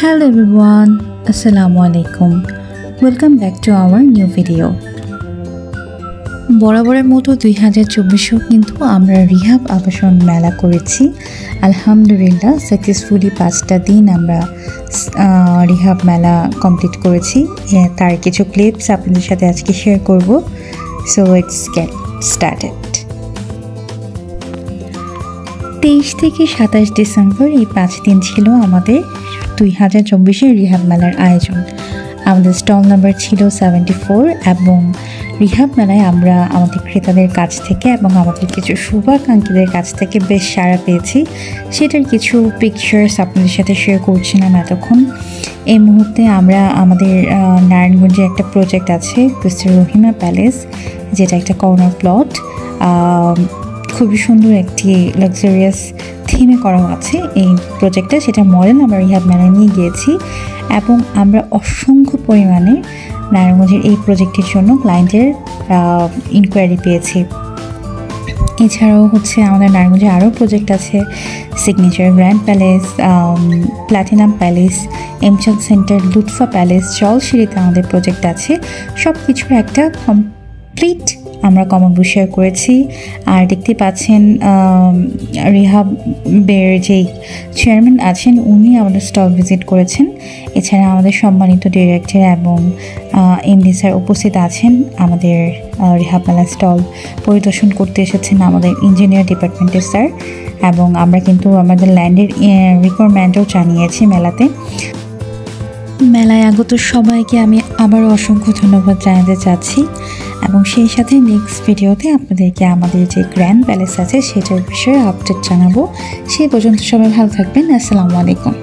Hello everyone, Assalamualaikum. Welcome back to our new video. বরাবরের মতো 2024 কিন্তু আমরা রিহাব আবাসন মেলা করেছি। আলহামদুলিল্লাহ সাকসেসফুলি 5টা দিন আমরা রিহাব মেলা কমপ্লিট করেছি। তার কিছু ক্লিপস আপনাদের সাথে আজকে শেয়ার করব। So let's get started. 23 থেকে 27 ডিসেম্বর এই 5 দিন ছিল আমাদের 2024 রিহাব মেলার আয়োজন। আমাদের স্টল নাম্বার ছিল 74 এবং রিহাব মেলায় আমরা আমাদের ক্রেতাদের কাছ থেকে এবং আমাদের কিছু শুভাকাঙ্ক্ষীদের কাছ থেকে বেশ সাড়া পেয়েছি। সেটার কিছু পিকচার্স আপনাদের সাথে শেয়ার করছিলাম এতক্ষণ। এই মুহূর্তে আমরা আমাদের নারায়ণগঞ্জে একটা প্রজেক্ট আছে মিস্টার রহিমা প্যালেস, যেটা একটা কর্নার প্লট। খুবই সুন্দর একটি লাক্সারিয়াস থিমে করা আছে এই প্রজেক্টটা, সেটা মডেল আমরা রিহাব মেলায় নিয়ে গিয়েছি এবং আমরা অসংখ্য পরিমাণে নারায়ণগঞ্জের এই প্রজেক্টের জন্য ক্লায়েন্টের ইনকোয়ারি পেয়েছি। এছাড়াও আমাদের নারায়ণগঞ্জে আরও প্রজেক্ট আছে, Signature Grand Palace, Platinum Palace, এমচাঁদ সেন্টার, লুৎফা প্যালেস, জলশিরিতে আমাদের প্রজেক্ট আছে। সব কিছুর একটা কমপ্লিট আমরা কমনবু শেয়ার করেছি। আর দেখতে পাচ্ছেন রিহাবের যেই চেয়ারম্যান আছেন উনি আমাদের স্টল ভিজিট করেছেন। এছাড়া আমাদের সম্মানিত ডিরেক্টর এবং এমডি স্যার উপস্থিত আছেন। আমাদের রিহাব মেলা স্টল পরিদর্শন করতে এসেছেন আমাদের ইঞ্জিনিয়ার ডিপার্টমেন্টের স্যার, এবং আমরা কিন্তু আমাদের ল্যান্ডের রিকোয়ারমেন্টও জানিয়েছি মেলাতে। মেলায় আগত সবাইকে আমি আবারও অসংখ্য ধন্যবাদ জানাতে চাচ্ছি এবং সেই সাথে নেক্সট ভিডিওতে আপনাদেরকে আমাদের যে গ্র্যান্ড প্যালেস আছে সেটার বিষয়ে আপডেট জানাবো। সেই পর্যন্ত সবাই ভালো থাকবেন। আসসালামু আলাইকুম।